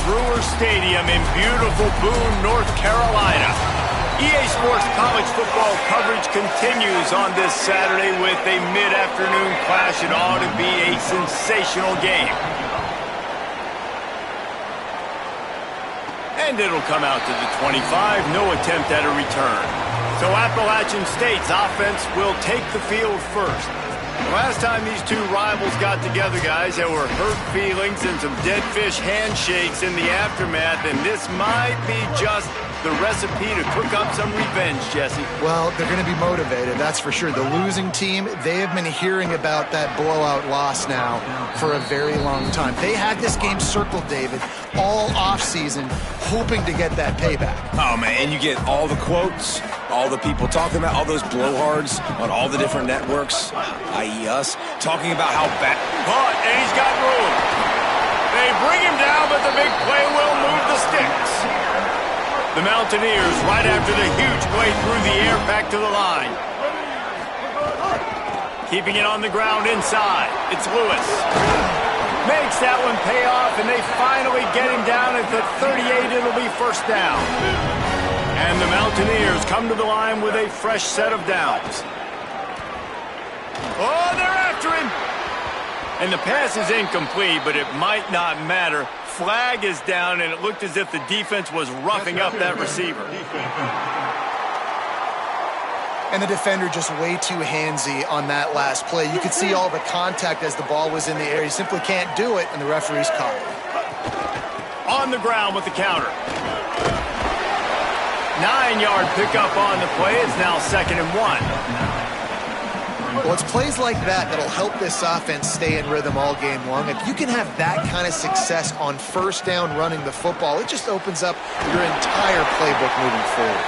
Brewer Stadium in beautiful Boone, North Carolina. EA Sports college football coverage continues on this Saturday with a mid-afternoon clash. It ought to be a sensational game. And it'll come out to the 25. No attempt at a return. So Appalachian State's offense will take the field first. The last time these two rivals got together, guys, there were hurt feelings and some dead fish handshakes in the aftermath, and this might be just the recipe to cook up some revenge, Jesse. Well, they're going to be motivated, that's for sure. The losing team, they have been hearing about that blowout loss now for a very long time. They had this game circled, David, all offseason, hoping to get that payback. Oh, man, and you get all the quotes, all the people talking about, all those blowhards on all the different networks, i.e. us, talking about how bad. But, and he's got room. They bring him down, but the big play will move the sticks. The Mountaineers, right after the huge play through the air, back to the line. Keeping it on the ground inside. It's Lewis. Makes that one pay off, and they finally get him down at the 38. It'll be first down. And the Mountaineers come to the line with a fresh set of downs. Oh, they're after him. And the pass is incomplete, but it might not matter. Flag is down, and it looked as if the defense was roughing up that receiver. And the defender just way too handsy on that last play. You could see all the contact as the ball was in the air. He simply can't do it, and the referee's caught it. On the ground with the counter. 9-yard pickup on the play. It's now 2nd and 1. Well, it's plays like that that'll help this offense stay in rhythm all game long. If you can have that kind of success on first down running the football, it just opens up your entire playbook moving forward.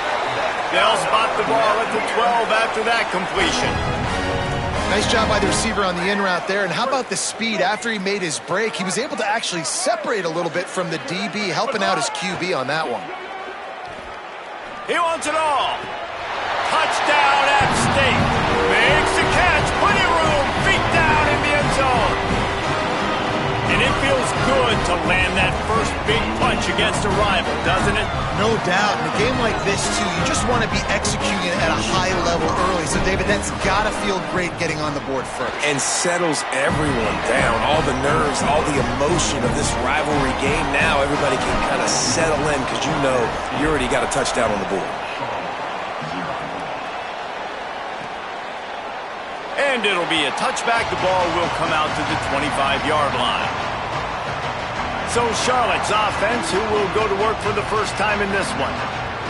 They'll spot the ball at the 12 after that completion. Nice job by the receiver on the in route there. And how about the speed? After he made his break, he was able to actually separate a little bit from the DB, helping out his QB on that one. He wants it all. Touchdown, App State. Makes the catch. Plenty of room. Feet down in the end zone. And it feels good to land that first big punch against a rival, doesn't it? No doubt. In a game like this, too, you just want to be executing at a high level early. So, David, that's got to feel great getting on the board first. And settles everyone down. All the nerves, all the emotion of this rivalry game. Now everybody can kind of settle in because you know you already got a touchdown on the board. And it'll be a touchback. The ball will come out to the 25-yard line. So Charlotte's offense, who will go to work for the first time in this one.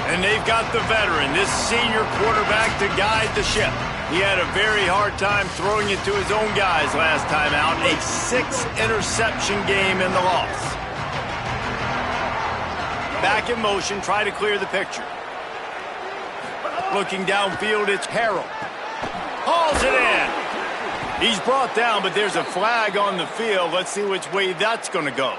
And they've got the veteran, this senior quarterback, to guide the ship. He had a very hard time throwing it to his own guys last time out. A 6-interception game in the loss. Back in motion, try to clear the picture. Looking downfield, it's Harrell. Hauls it in. He's brought down, but there's a flag on the field. Let's see which way that's going to go.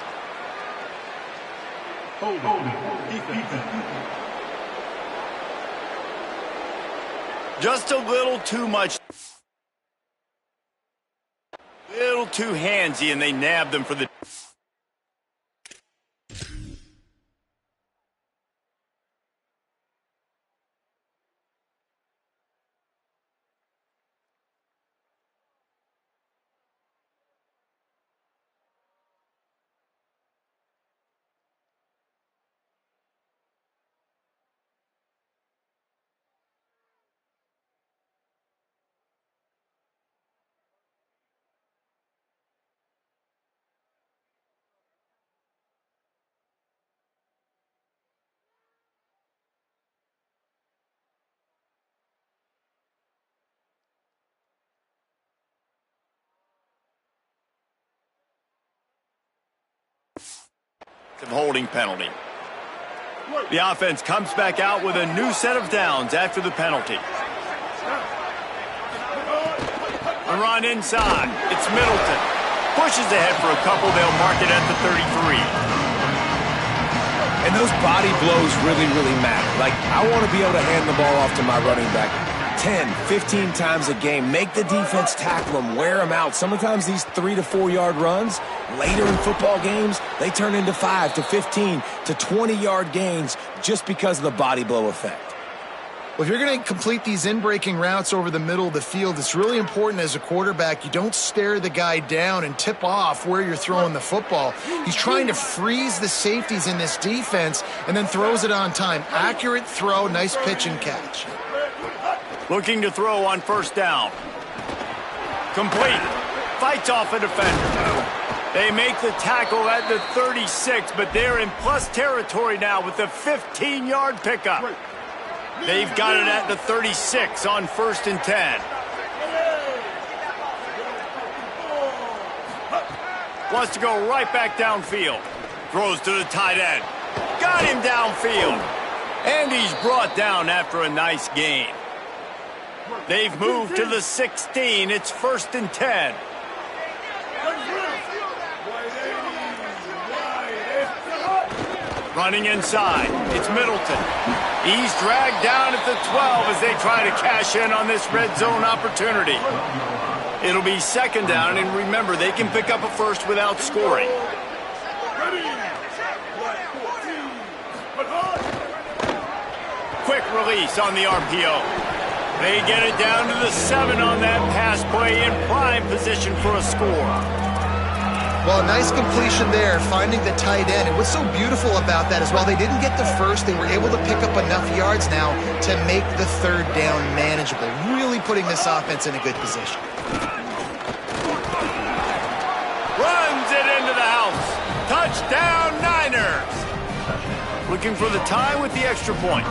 Just a little too much. A little too handsy, and they nabbed them for the... holding penalty. The offense comes back out with a new set of downs after the penalty. A run inside. It's Middleton. Pushes ahead for a couple. They'll mark it at the 33. And those body blows really, really matter. Like, I want to be able to hand the ball off to my running back 10, 15 times a game. Make the defense tackle them, wear them out. Sometimes these 3 to 4 yard runs, later in football games, they turn into 5 to 15 to 20 yard gains just because of the body blow effect. Well, if you're going to complete these in-breaking routes over the middle of the field, it's really important as a quarterback you don't stare the guy down and tip off where you're throwing the football. He's trying to freeze the safeties in this defense and then throws it on time. Accurate throw, nice pitch and catch. Looking to throw on first down. Complete. Fights off a defender. They make the tackle at the 36, but they're in plus territory now with the 15-yard pickup. They've got it at the 36 on 1st and 10. Wants to go right back downfield. Throws to the tight end. Got him downfield. And he's brought down after a nice gain. They've moved to the 16. It's 1st and 10. Running inside. It's Middleton. He's dragged down at the 12 as they try to cash in on this red zone opportunity. It'll be 2nd down, and remember, they can pick up a first without scoring. Quick release on the RPO. They get it down to the 7 on that pass play in prime position for a score. Well, a nice completion there, finding the tight end. And what's so beautiful about that is while they didn't get the first, they were able to pick up enough yards now to make the 3rd down manageable, really putting this offense in a good position. Runs it into the house. Touchdown, Niners. Looking for the tie with the extra point.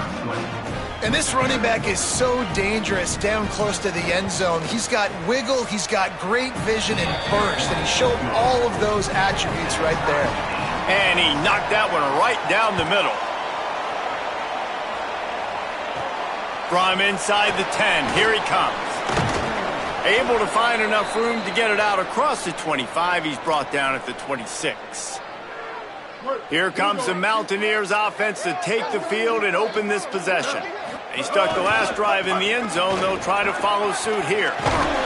And this running back is so dangerous down close to the end zone. He's got wiggle, he's got great vision and burst, and he showed all of those attributes right there. And he knocked that one right down the middle. From inside the 10, here he comes. Able to find enough room to get it out across the 25. He's brought down at the 26. Here comes the Mountaineers offense to take the field and open this possession. They stuck the last drive in the end zone. They'll try to follow suit here.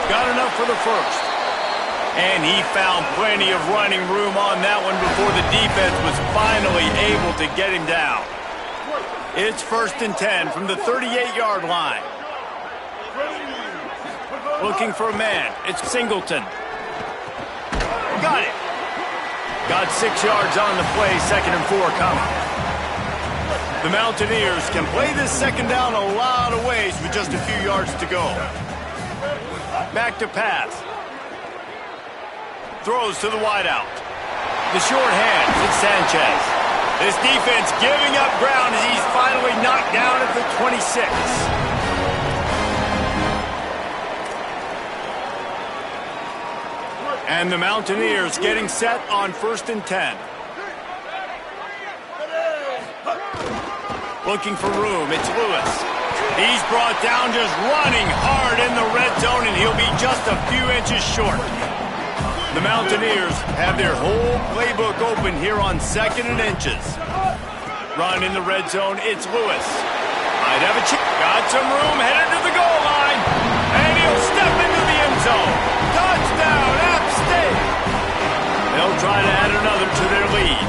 Got enough for the first. And he found plenty of running room on that one before the defense was finally able to get him down. It's 1st and 10 from the 38-yard line. Looking for a man. It's Singleton. Got it. Got 6 yards on the play, 2nd and 4 coming. The Mountaineers can play this 2nd down a lot of ways with just a few yards to go. Back to pass. Throws to the wideout. The short hand, it's Sanchez. This defense giving up ground as he's finally knocked down at the 26. And the Mountaineers getting set on 1st and 10. Looking for room, it's Lewis. He's brought down just running hard in the red zone, and he'll be just a few inches short. The Mountaineers have their whole playbook open here on 2nd and inches. Run in the red zone, it's Lewis. Might have a chance. Got some room, headed to the goal line. And he'll step into the end zone. Touchdown, App State. They'll try to add another to their lead.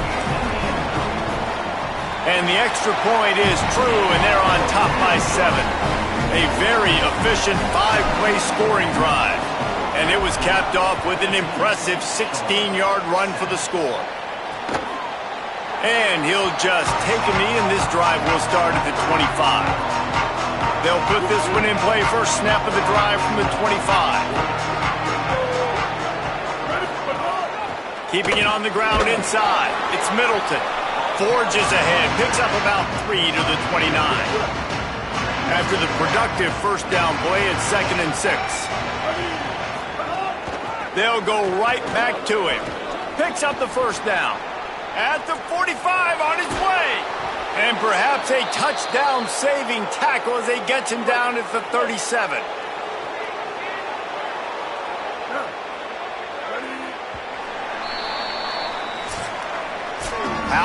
And the extra point is true, and they're on top by 7. A very efficient 5-play scoring drive. And it was capped off with an impressive 16-yard run for the score. And he'll just take a knee, and this drive will start at the 25. They'll put this one in play first snap of the drive from the 25. Keeping it on the ground inside. It's Middleton. Forges ahead. Picks up about 3 to the 29. After the productive 1st down play, it's 2nd and 6. They'll go right back to him. Picks up the 1st down. At the 45 on his way. And perhaps a touchdown-saving tackle as they get him down at the 37.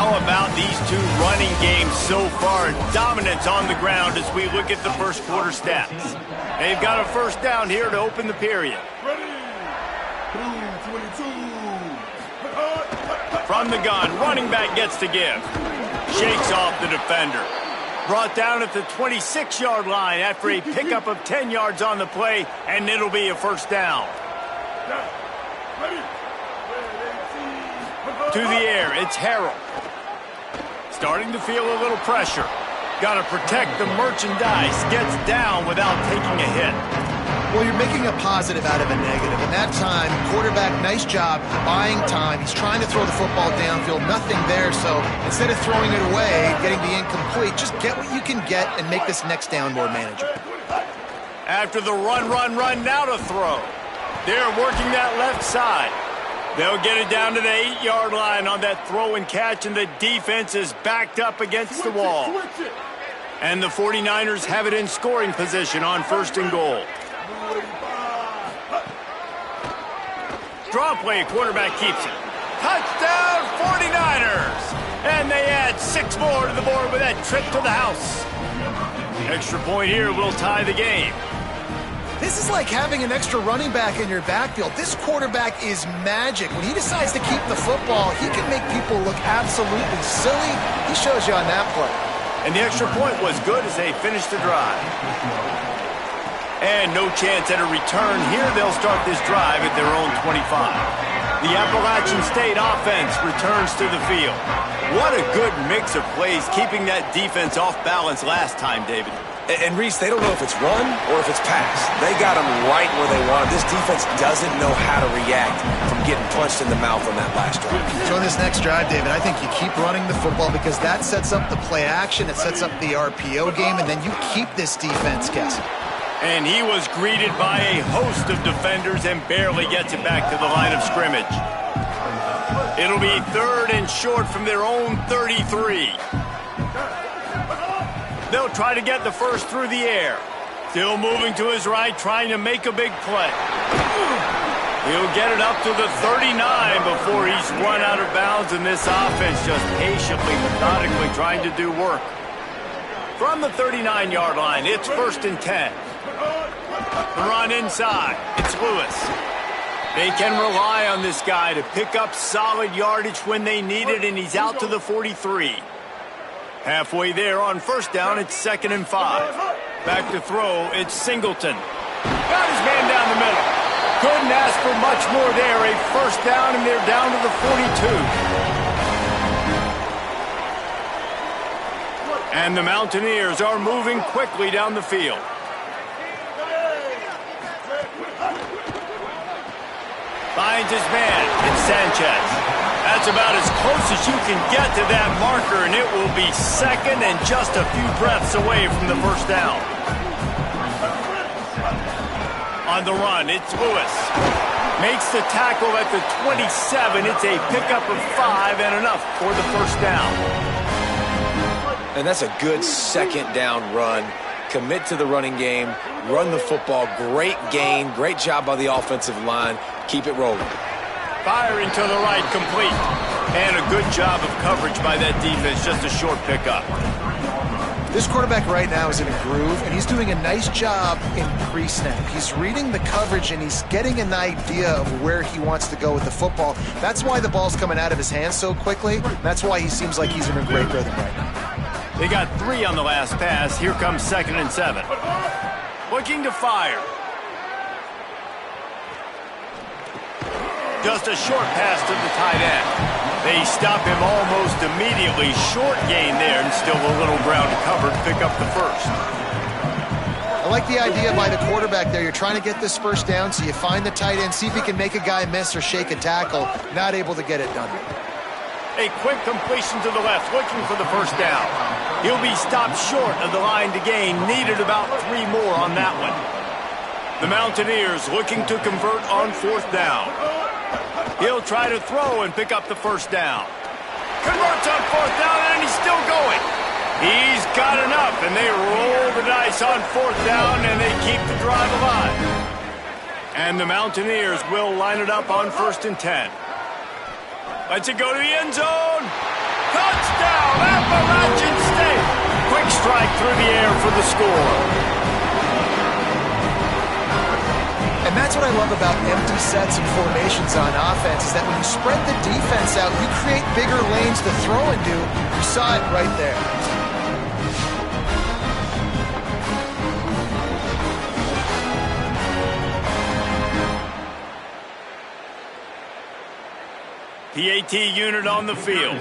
How about these two running games so far? Dominance on the ground as we look at the first quarter stats. They've got a first down here to open the period. From the gun, running back gets to give. Shakes off the defender. Brought down at the 26-yard line after a pickup of 10 yards on the play, and it'll be a first down. To the air, it's Harrell. Starting to feel a little pressure. Got to protect the merchandise. Gets down without taking a hit. Well, you're making a positive out of a negative. And that time, quarterback, nice job buying time. He's trying to throw the football downfield. Nothing there. So instead of throwing it away, getting the incomplete, just get what you can get and make this next down more manageable. After the run, now to throw. They're working that left side. They'll get it down to the 8-yard line on that throw and catch, and the defense is backed up against the wall. And the 49ers have it in scoring position on first and goal. Draw play, quarterback keeps it. Touchdown, 49ers! And they add 6 more to the board with that trip to the house. Extra point here will tie the game. This is like having an extra running back in your backfield. This quarterback is magic. When he decides to keep the football, he can make people look absolutely silly. He shows you on that play. And the extra point was good as they finished the drive. And no chance at a return. Here they'll start this drive at their own 25. The Appalachian State offense returns to the field. What a good mix of plays, keeping that defense off balance last time, David. And Reese, they don't know if it's run or if it's pass. They got them right where they want them. This defense doesn't know how to react from getting punched in the mouth on that last drive. So in this next drive, David, I think you keep running the football because that sets up the play action, it sets up the RPO game, and then you keep this defense guessing. And he was greeted by a host of defenders and barely gets it back to the line of scrimmage. It'll be 3rd and short from their own 33. They'll try to get the first through the air. Still moving to his right, trying to make a big play. He'll get it up to the 39 before he's run out of bounds, and this offense just patiently, methodically trying to do work. From the 39-yard line, it's 1st and 10. The run inside, it's Lewis. They can rely on this guy to pick up solid yardage when they need it, and he's out to the 43. Halfway there on first down, it's 2nd and 5. Back to throw, it's Singleton. Got his man down the middle. Couldn't ask for much more there. A first down, and they're down to the 42. And the Mountaineers are moving quickly down the field. Finds his man, it's Sanchez. That's about as close as you can get to that marker, and it will be 2nd and just a few breaths away from the first down. On the run, it's Lewis. Makes the tackle at the 27. It's a pickup of 5 and enough for the first down. And that's a good 2nd down run. Commit to the running game, run the football. Great gain, great job by the offensive line. Keep it rolling. Firing to the right, complete. And a good job of coverage by that defense, just a short pickup. This quarterback right now is in a groove, and he's doing a nice job in pre-snap. He's reading the coverage, and he's getting an idea of where he wants to go with the football. That's why the ball's coming out of his hands so quickly. That's why he seems like he's in a great rhythm right now. They got 3 on the last pass. Here comes 2nd and 7. Looking to fire. Just a short pass to the tight end. They stop him almost immediately. Short gain there, and still a little ground covered. Pick up the first. I like the idea by the quarterback there. You're trying to get this first down, so you find the tight end, see if he can make a guy miss or shake a tackle. Not able to get it done. A quick completion to the left, looking for the first down. He'll be stopped short of the line to gain. Needed about 3 more on that one. The Mountaineers looking to convert on 4th down. He'll try to throw and pick up the first down. Converts on 4th down, and he's still going. He's got enough, and they roll the dice on 4th down, and they keep the drive alive. And the Mountaineers will line it up on 1st and 10. Lets it go to the end zone. Touchdown, Appalachian State! Quick strike through the air for the score. And that's what I love about empty sets and formations on offense, is that when you spread the defense out, you create bigger lanes to throw into. You saw it right there. PAT unit on the field.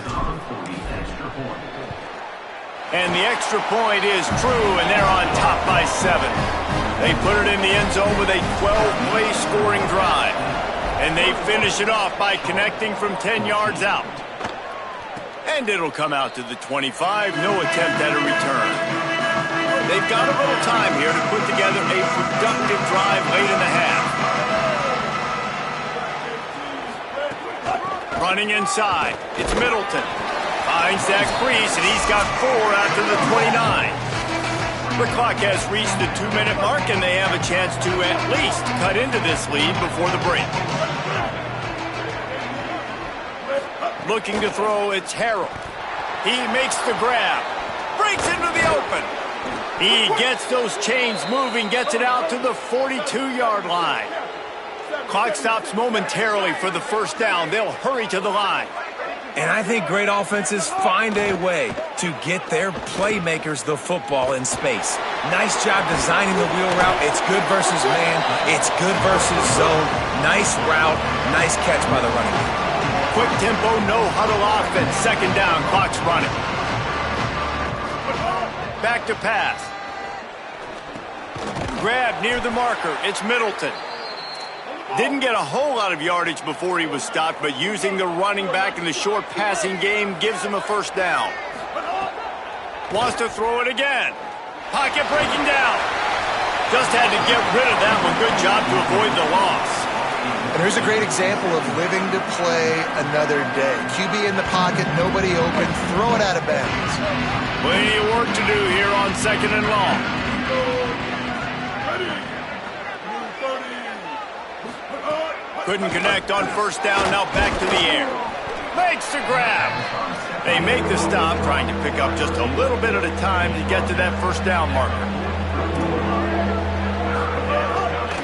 And the extra point is true, and they're on top by 7. They put it in the end zone with a 12-play scoring drive. And they finish it off by connecting from 10 yards out. And it'll come out to the 25. No attempt at a return. They've got a little time here to put together a productive drive late in the half. Running inside, it's Middleton. Finds that crease, and he's got 4 after the 29. The clock has reached the 2-minute mark, and they have a chance to at least cut into this lead before the break. Looking to throw, it's Harrell. He makes the grab. Breaks into the open. He gets those chains moving, gets it out to the 42-yard line. Clock stops momentarily for the first down. They'll hurry to the line. And I think great offenses find a way to get their playmakers the football in space. Nice job designing the wheel route. It's good versus man. It's good versus zone. Nice route. Nice catch by the running back. Quick tempo, no huddle offense. Second down, clock's running. Back to pass. Grab near the marker. It's Middleton. Didn't get a whole lot of yardage before he was stopped, but using the running back in the short passing game gives him a first down. Wants to throw it again. Pocket breaking down. Just had to get rid of that one. Good job to avoid the loss. And here's a great example of living to play another day. QB in the pocket, nobody open, throw it out of bounds. Plenty of work to do here on 2nd and long. Couldn't connect on first down, now back to the air. Makes the grab. They make the stop, trying to pick up just a little bit at a time to get to that first down marker.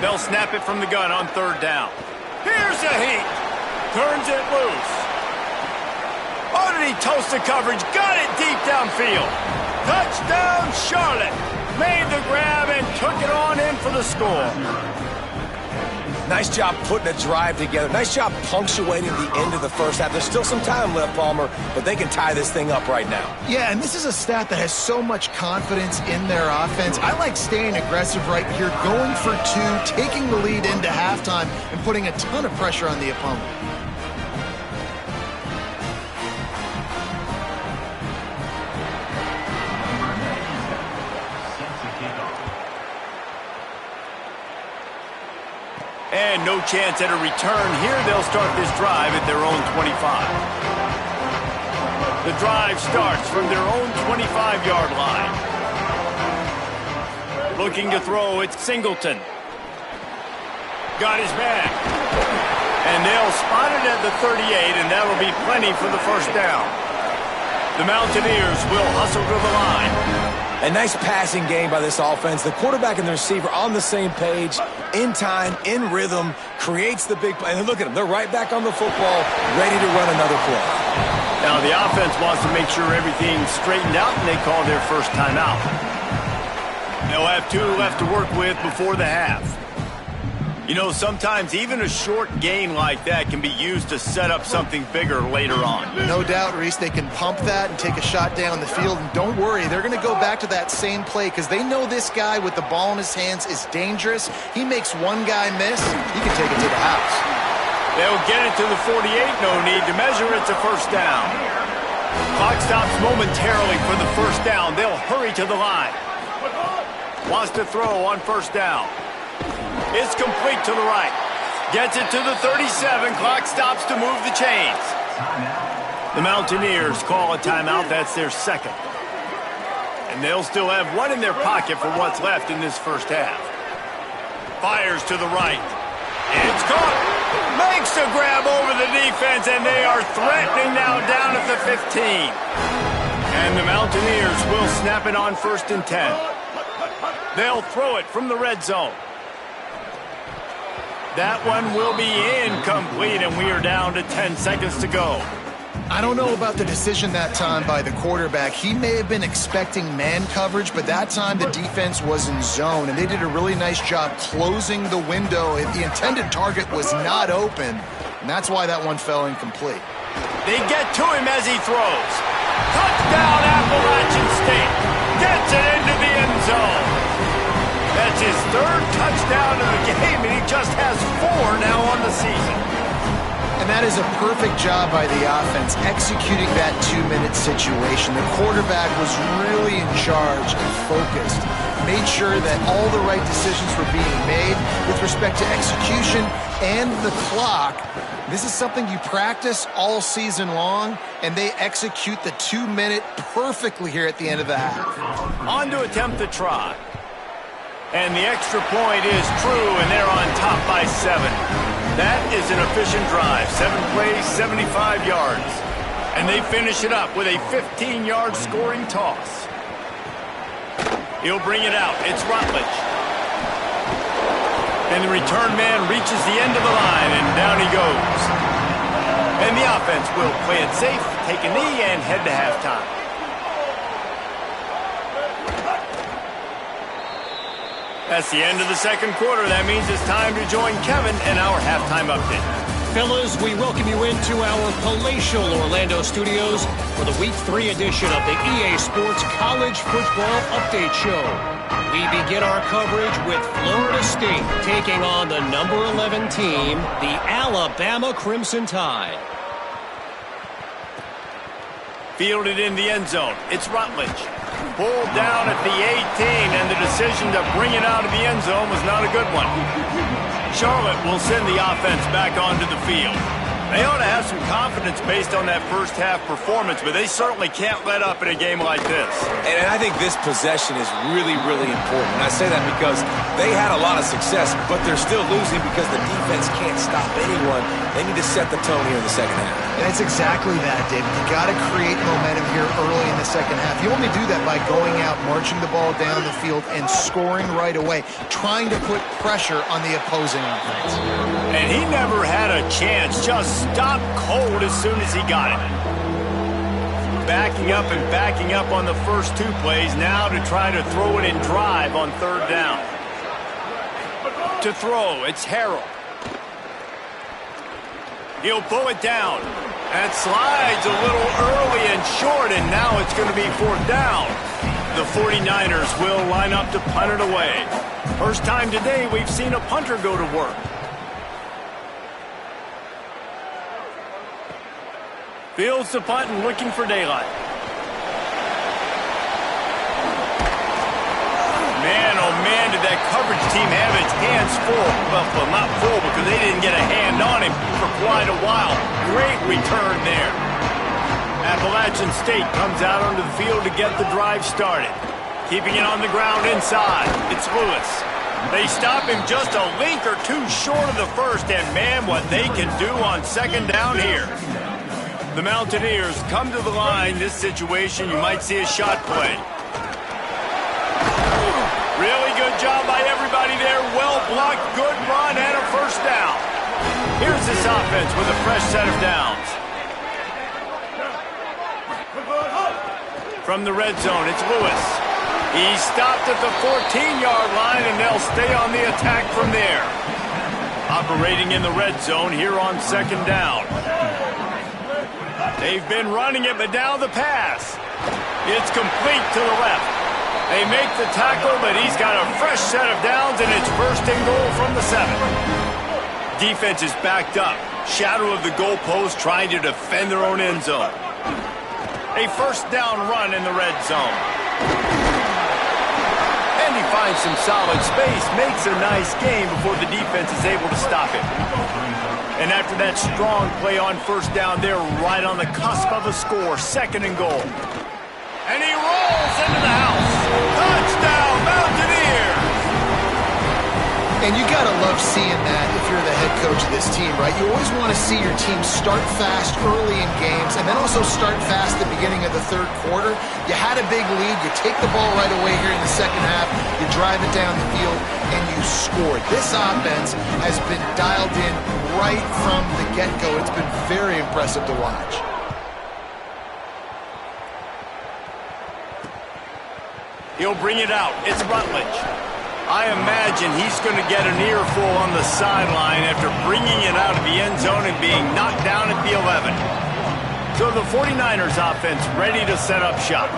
They'll snap it from the gun on 3rd down. Here's a heat. Turns it loose. Oh, did he toast the coverage? Got it deep downfield. Touchdown, Charlotte. Made the grab and took it on in for the score. Nice job putting a drive together. Nice job punctuating the end of the first half. There's still some time left, Palmer, but they can tie this thing up right now. Yeah, and this is a stat that has so much confidence in their offense. I like staying aggressive right here, going for 2, taking the lead into halftime, and putting a ton of pressure on the opponent. And no chance at a return here. They'll start this drive at their own 25. The drive starts from their own 25-yard line. Looking to throw, it's Singleton. Got his back. And they'll spot it at the 38, and that'll be plenty for the first down. The Mountaineers will hustle to the line. A nice passing game by this offense. The quarterback and the receiver on the same page, in time, in rhythm, creates the big play. And look at them. They're right back on the football, ready to run another play. Now the offense wants to make sure everything's straightened out, and they call their first timeout. They'll have 2 left to work with before the half. You know, sometimes even a short gain like that can be used to set up something bigger later on. No doubt, Reese, they can pump that and take a shot down the field. And don't worry, they're going to go back to that same play because they know this guy with the ball in his hands is dangerous. He makes one guy miss, he can take it to the house. They'll get it to the 48, no need to measure. It's a first down. Clock stops momentarily for the first down. They'll hurry to the line. Wants to throw on first down. It's complete to the right. Gets it to the 37. Clock stops to move the chains. The Mountaineers call a timeout. That's their second. And they'll still have 1 in their pocket for what's left in this first half. Fires to the right. It's caught. Makes a grab over the defense, and they are threatening now down at the 15. And the Mountaineers will snap it on 1st and 10. They'll throw it from the red zone. That one will be incomplete, and we are down to 10 seconds to go. I don't know about the decision that time by the quarterback. He may have been expecting man coverage, but that time the defense was in zone, and they did a really nice job closing the window. The intended target was not open, and that's why that one fell incomplete. They get to him as he throws. Touchdown, Appalachian State. Gets it into the end zone. That's his 3rd touchdown of the game, and he just has 4 now on the season. And that is a perfect job by the offense, executing that 2-minute situation. The quarterback was really in charge and focused, made sure that all the right decisions were being made with respect to execution and the clock. This is something you practice all season long, and they execute the 2-minute perfectly here at the end of the half. On to attempt the try. And the extra point is true, and they're on top by 7. That is an efficient drive. 7 plays, 75 yards. And they finish it up with a 15-yard scoring toss. He'll bring it out. It's Rutledge. And the return man reaches the end of the line, and down he goes. And the offense will play it safe, take a knee, and head to halftime. That's the end of the second quarter. That means it's time to join Kevin in our halftime update. Fellas, we welcome you into our palatial Orlando studios for the Week 3 edition of the EA Sports College Football Update Show. We begin our coverage with Florida State taking on the number 11 team, the Alabama Crimson Tide. Fielded in the end zone. It's Rutledge. Pulled down at the 18, and the decision to bring it out of the end zone was not a good one. Charlotte will send the offense back onto the field. They ought to have some confidence based on that first half performance, but they certainly can't let up in a game like this. And I think this possession is really, really important. And I say that because they had a lot of success, but they're still losing because the defense can't stop anyone. They need to set the tone here in the second half. That's exactly that, David. You got to create momentum here early in the second half. You only do that by going out, marching the ball down the field, and scoring right away, trying to put pressure on the opposing offense. And he never had a chance, just stopped cold as soon as he got it. Backing up and backing up on the first 2 plays, now to try to throw it and drive on 3rd down. To throw, it's Harrell. He'll pull it down. That slides a little early and short, and now it's going to be 4th down. The 49ers will line up to punt it away. First time today we've seen a punter go to work. Fields the punt and looking for daylight. Man, oh man, did that coverage team have its hands full. Well, not full because they didn't get a hand on him for quite a while. Great return there. Appalachian State comes out onto the field to get the drive started. Keeping it on the ground inside. It's Lewis. They stop him just a link or 2 short of the first, and man, what they can do on 2nd down here. The Mountaineers come to the line. This situation, you might see a shot play. Really good job by everybody there. Well blocked, good run, and a 1st down. Here's this offense with a fresh set of downs. From the red zone, it's Lewis. He stopped at the 14-yard line, and they'll stay on the attack from there. Operating in the red zone here on 2nd down. They've been running it, but now the pass. It's complete to the left. They make the tackle, but he's got a fresh set of downs, and it's 1st and goal from the 7. Defense is backed up. Shadow of the goalpost trying to defend their own end zone. A 1st down run in the red zone. And he finds some solid space, makes a nice game before the defense is able to stop him. And after that strong play on 1st down, they're right on the cusp of a score, 2nd and goal. And he rolls into the house. Touchdown, Mountaineers! And you got to love seeing that if you're the head coach of this team, right? You always want to see your team start fast early in games and then also start fast at the beginning of the third quarter. You had a big lead. You take the ball right away here in the second half. You drive it down the field, and you score. This offense has been dialed in right from the get-go. It's been very impressive to watch. He'll bring it out. It's Rutledge. I imagine he's going to get an earful on the sideline after bringing it out of the end zone and being knocked down at the 11. So the 49ers offense ready to set up shop.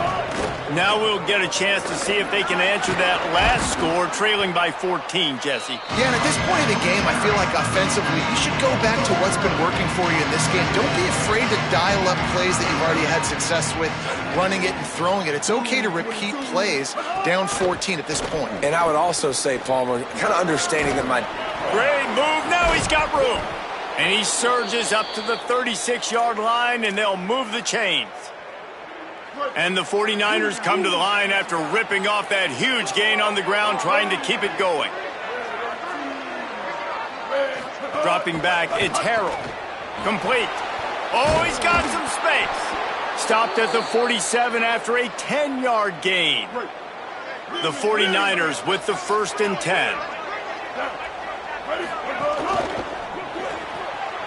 Now we'll get a chance to see if they can answer that last score, trailing by 14, Jesse. Yeah, and at this point in the game, I feel like offensively, you should go back to what's been working for you in this game. Don't be afraid to dial up plays that you've already had success with, running it and throwing it. It's okay to repeat plays down 14 at this point. And I would also say, Palmer, kind of understanding that my... Great move. Now he's got room. And he surges up to the 36-yard line, and they'll move the chains. And the 49ers come to the line after ripping off that huge gain on the ground, trying to keep it going. Dropping back, it's Harrell. Complete. Oh, he's got some space. Stopped at the 47 after a 10-yard gain. The 49ers with the 1st and 10.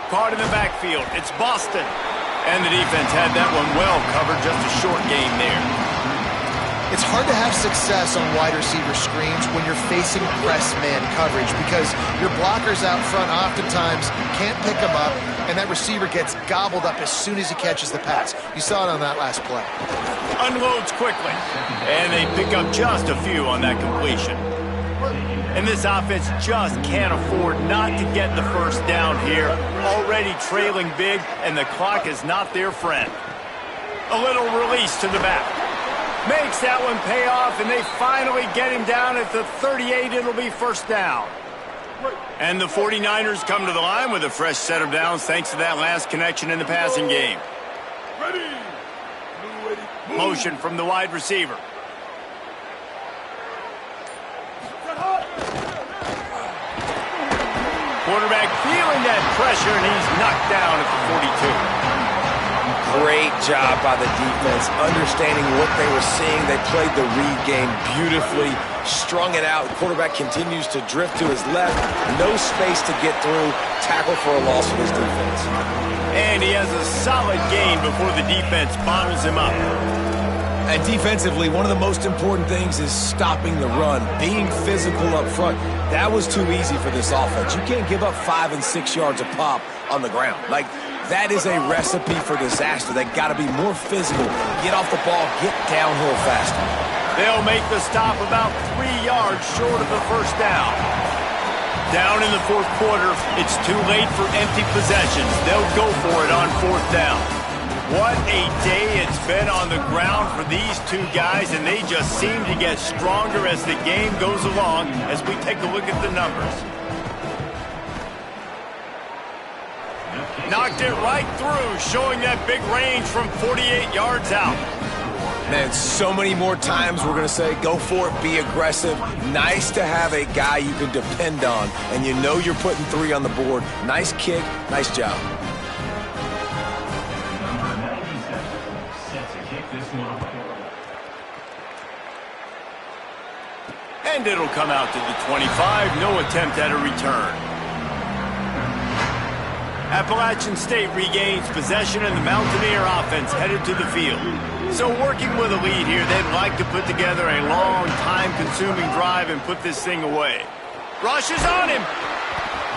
Caught in the backfield. It's Boston. And the defense had that one well covered, just a short gain there. It's hard to have success on wide receiver screens when you're facing press man coverage because your blockers out front oftentimes can't pick them up, and that receiver gets gobbled up as soon as he catches the pass. You saw it on that last play. Unloads quickly, and they pick up just a few on that completion. And this offense just can't afford not to get the first down here. Already trailing big, and the clock is not their friend. A little release to the back. Makes that one pay off, and they finally get him down at the 38. It'll be 1st down. And the 49ers come to the line with a fresh set of downs thanks to that last connection in the passing game. Motion from the wide receiver. Quarterback feeling that pressure, and he's knocked down at the 42. Great job by the defense, understanding what they were seeing. They played the read game beautifully, strung it out. The quarterback continues to drift to his left. No space to get through. Tackle for a loss of his defense. And he has a solid gain before the defense bottles him up. And defensively, one of the most important things is stopping the run, being physical up front. That was too easy for this offense. You can't give up 5 and 6 yards a pop on the ground. Like, that is a recipe for disaster. They got to be more physical, get off the ball, get downhill faster. They'll make the stop about 3 yards short of the 1st down. Down in the 4th quarter, it's too late for empty possessions. They'll go for it on 4th down. What a day it's been on the ground for these two guys, and they just seem to get stronger as the game goes along as we take a look at the numbers. Knocked it right through, showing that big range from 48 yards out. Man, so many more times we're going to say, go for it, be aggressive. Nice to have a guy you can depend on, and you know you're putting 3 on the board. Nice kick, nice job. And it'll come out to the 25. No attempt at a return. Appalachian State regains possession, and the Mountaineer offense headed to the field. So working with a lead here, they'd like to put together a long, time-consuming drive and put this thing away. Rushes on him.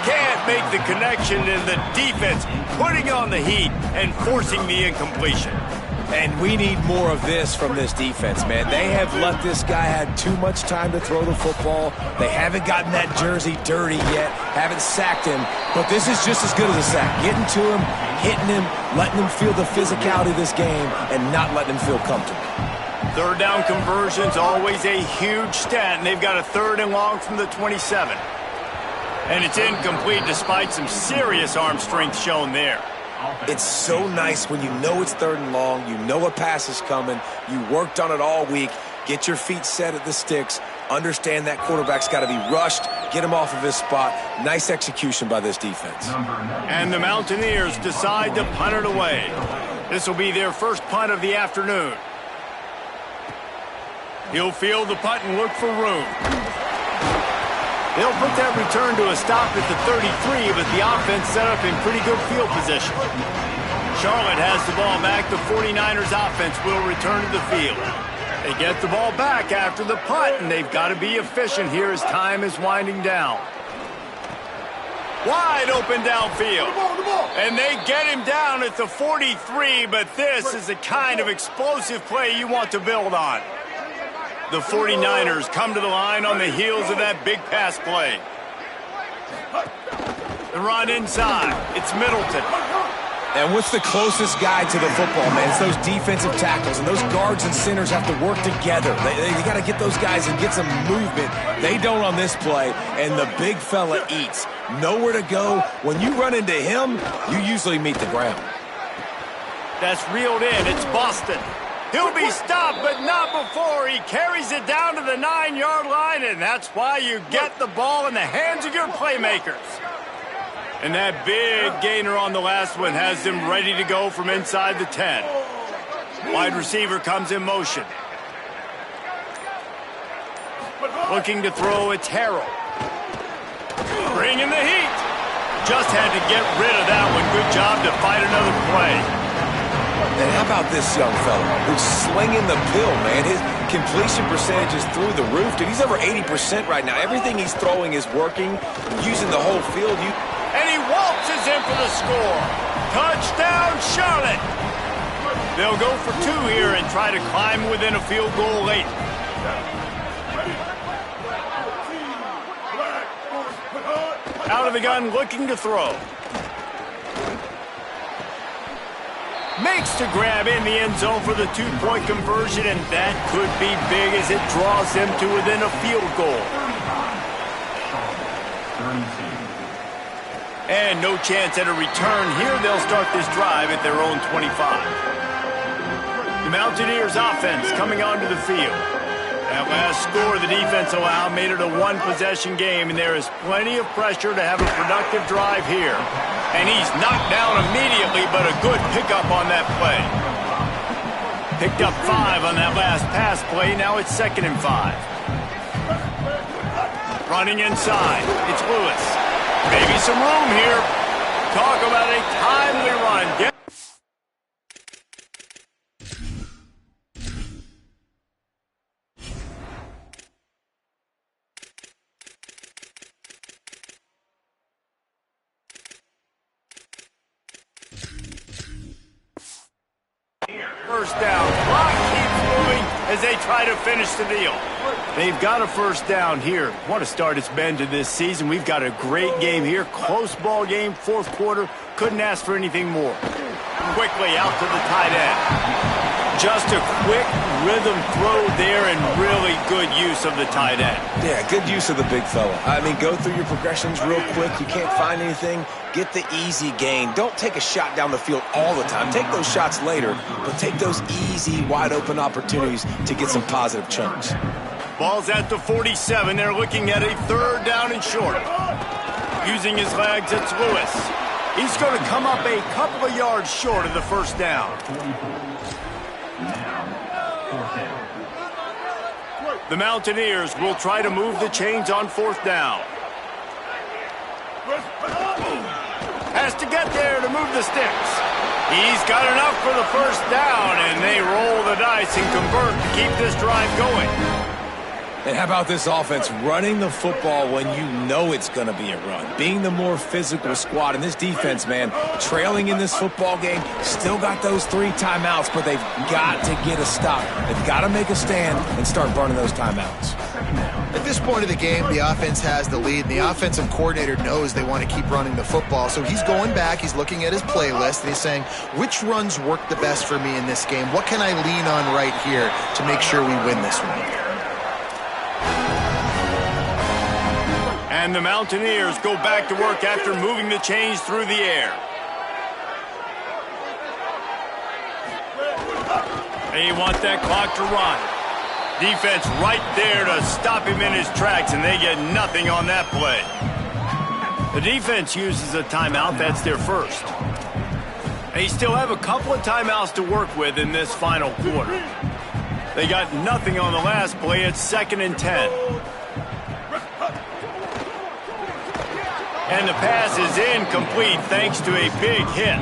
Can't make the connection, and the defense putting on the heat and forcing the incompletion. And we need more of this from this defense, man. They have let this guy have too much time to throw the football. They haven't gotten that jersey dirty yet, haven't sacked him. But this is just as good as a sack. Getting to him, hitting him, letting him feel the physicality of this game, and not letting him feel comfortable. 3rd down conversion's always a huge stat, and they've got a 3rd and long from the 27. And it's incomplete despite some serious arm strength shown there. It's so nice when you know it's 3rd and long, you know a pass is coming, you worked on it all week, get your feet set at the sticks, understand that quarterback's got to be rushed, get him off of his spot. Nice execution by this defense. And the Mountaineers decide to punt it away. This will be their first punt of the afternoon. He'll field the punt and look for room. They'll put that return to a stop at the 33, but the offense set up in pretty good field position. Charlotte has the ball back. The 49ers offense will return to the field. They get the ball back after the punt, and they've got to be efficient here as time is winding down. Wide open downfield. And they get him down at the 43, but this is the kind of explosive play you want to build on. The 49ers come to the line on the heels of that big pass play. The run inside. It's Middleton. And what's the closest guy to the football, man? It's those defensive tackles, and those guards and centers have to work together. They got to get those guys and get some movement. They don't on this play, and the big fella eats. Nowhere to go. When you run into him, you usually meet the ground. That's reeled in. It's Boston. He'll be stopped, but not before. He carries it down to the 9-yard line, and that's why you get the ball in the hands of your playmakers. And that big gainer on the last one has them ready to go from inside the 10. Wide receiver comes in motion. Looking to throw, it's Harrell. Bringing the heat. Just had to get rid of that one. Good job to fight another play. And how about this young fella who's slinging the pill, man? His completion percentage is through the roof. Dude, he's over 80% right now. Everything he's throwing is working, using the whole field. And he waltzes in for the score. Touchdown, Charlotte. They'll go for 2 here and try to climb within a field goal late. Out of the gun, looking to throw. Makes to grab in the end zone for the 2-point conversion, and that could be big as it draws them to within a field goal. And no chance at a return here. They'll start this drive at their own 25. The Mountaineers offense coming onto the field. That last score the defense allowed made it a 1-possession game, and there is plenty of pressure to have a productive drive here. And he's knocked down immediately, but a good pickup on that play. Picked up 5 on that last pass play. Now it's 2nd and 5. Running inside. It's Lewis. Maybe some room here. Talk about a timely run. First down. Clock keeps moving as they try to finish the deal. They've got a first down here. What a start it's been to this season. We've got a great game here. Close ball game, 4th quarter. Couldn't ask for anything more. Quickly out to the tight end. Just a quick rhythm throw there and really good use of the tight end. Yeah, good use of the big fella. I mean, go through your progressions real quick. You can't find anything. Get the easy gain. Don't take a shot down the field all the time. Take those shots later, but take those easy, wide-open opportunities to get some positive chunks. Ball's at the 47. They're looking at a 3rd down and short. Using his legs, it's Lewis. He's going to come up a couple of yards short of the first down. The Mountaineers will try to move the chains on 4th down. Has to get there to move the sticks. He's got enough for the first down, and they roll the dice and convert to keep this drive going. And how about this offense running the football when you know it's going to be a run? Being the more physical squad. And this defense, man, trailing in this football game, still got those 3 timeouts, but they've got to get a stop. They've got to make a stand and start burning those timeouts. At this point of the game, the offense has the lead, and the offensive coordinator knows they want to keep running the football. So he's going back, he's looking at his playlist, and he's saying, which runs work the best for me in this game? What can I lean on right here to make sure we win this one? And the Mountaineers go back to work after moving the chains through the air. They want that clock to run. Defense right there to stop him in his tracks, and they get nothing on that play. The defense uses a timeout. That's their first. They still have a couple of timeouts to work with in this final quarter. They got nothing on the last play. It's 2nd and 10. And the pass is incomplete thanks to a big hit.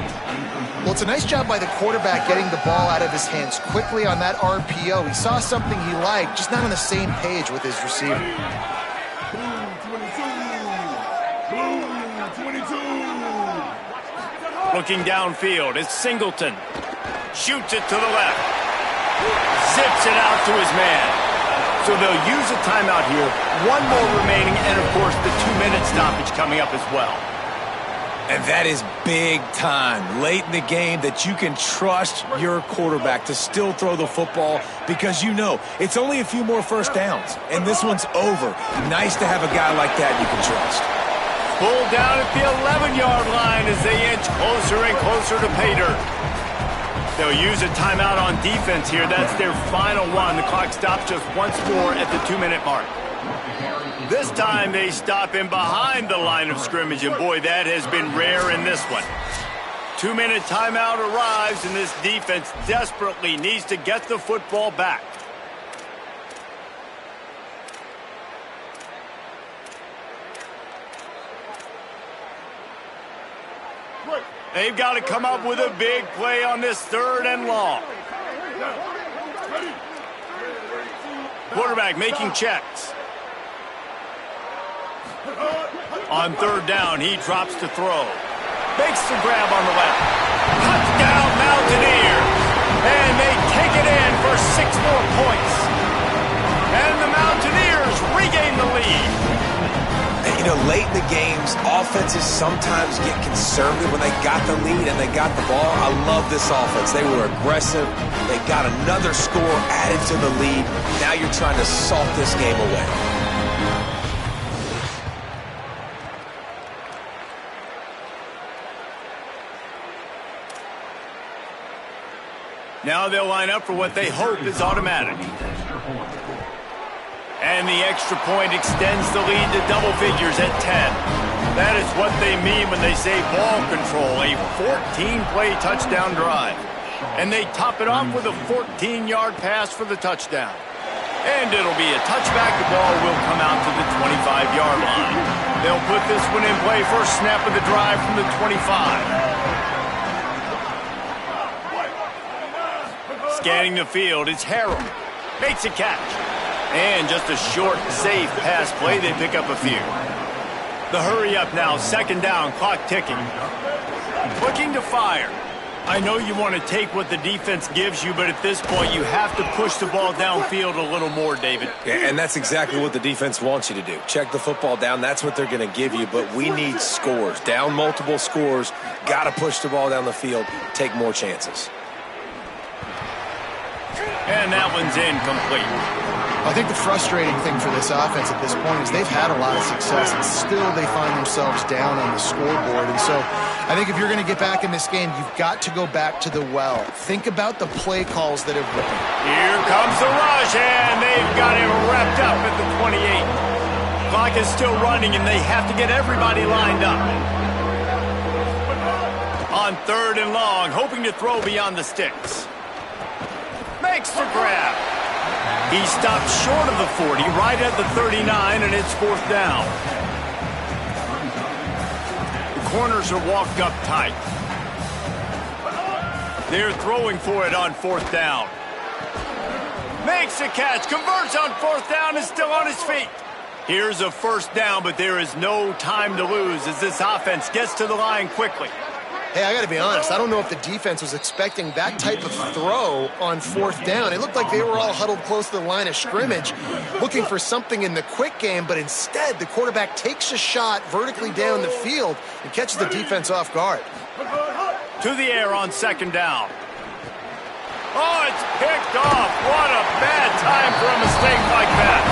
Well, it's a nice job by the quarterback getting the ball out of his hands quickly on that RPO. He saw something he liked, just not on the same page with his receiver. Looking downfield, it's Singleton. Shoots it to the left. Zips it out to his man. So they'll use a timeout here. One more remaining, and of course the 2-minute stoppage coming up as well. And that is big time late in the game that you can trust your quarterback to still throw the football because you know it's only a few more first downs, and this one's over. Nice to have a guy like that you can trust. Pulled down at the 11-yard line as they inch closer and closer to pay dirt. They'll use a timeout on defense here. That's their final one. The clock stops just once more at the 2-minute mark. This time they stop him behind the line of scrimmage, and boy, that has been rare in this one. 2-minute timeout arrives, and this defense desperately needs to get the football back. They've got to come up with a big play on this 3rd and long. Quarterback making checks. On 3rd down, he drops to throw. Makes the grab on the left. Touchdown, Mountaineers. And they take it in for 6 more points. And the Mountaineers regain the lead. And, you know, late in the games, offenses sometimes get conservative when they got the lead and they got the ball. I love this offense. They were aggressive. They got another score added to the lead. Now you're trying to salt this game away. Now they'll line up for what they hope is automatic. And the extra point extends the lead to double figures at 10. That is what they mean when they say ball control, a 14-play touchdown drive. And they top it off with a 14-yard pass for the touchdown. And it'll be a touchback. The ball will come out to the 25-yard line. They'll put this one in play. First snap of the drive from the 25. Scanning the field, it's Harrell. Makes a catch. And just a short, safe pass play. They pick up a few. The hurry up now, 2nd down, clock ticking. Looking to fire. I know you want to take what the defense gives you, but at this point you have to push the ball downfield a little more, David. Yeah, and that's exactly what the defense wants you to do. Check the football down. That's what they're going to give you, but we need scores. Down multiple scores. Got to push the ball down the field. Take more chances. And that one's incomplete. I think the frustrating thing for this offense at this point is they've had a lot of success, and still they find themselves down on the scoreboard. And so I think if you're going to get back in this game, you've got to go back to the well. Think about the play calls that have been. Here comes the rush, and they've got him wrapped up at the 28. Clock is still running, and they have to get everybody lined up. On 3rd and long, hoping to throw beyond the sticks. Makes the grab. He stopped short of the 40, right at the 39, and it's 4th down. The corners are walked up tight. They're throwing for it on 4th down. Makes a catch, converts on 4th down, and still on his feet. Here's a 1st down, but there is no time to lose as this offense gets to the line quickly. Hey, I got to be honest. I don't know if the defense was expecting that type of throw on 4th down. It looked like they were all huddled close to the line of scrimmage, looking for something in the quick game, but instead the quarterback takes a shot vertically down the field and catches the defense off guard. To the air on 2nd down. Oh, it's picked off. What a bad time for a mistake like that.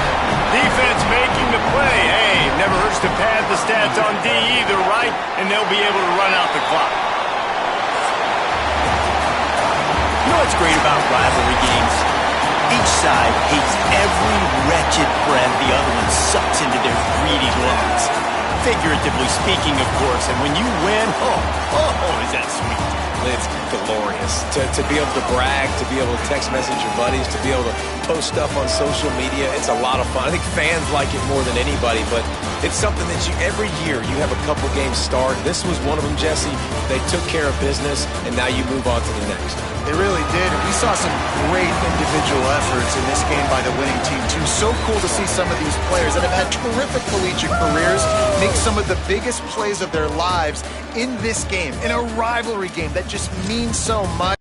Defense making the play. Hey, never hurts to pad the stats on D either, right? And they'll be able to run out the clock. You know what's great about rivalry games? Each side hates every wretched breath the other one sucks into their greedy lungs. Figuratively speaking, of course, and when you win, oh, is that sweet. It's glorious to be able to brag, to be able to text message your buddies, to be able to post stuff on social media. It's a lot of fun. I think fans like it more than anybody, but it's something that every year you have a couple games start. This was one of them, Jesse. They took care of business, and now you move on to the next. They really did, and we saw some great individual efforts in this game by the winning team, too. So cool to see some of these players that have had terrific collegiate careers make some of the biggest plays of their lives in this game, in a rivalry game that just means so much.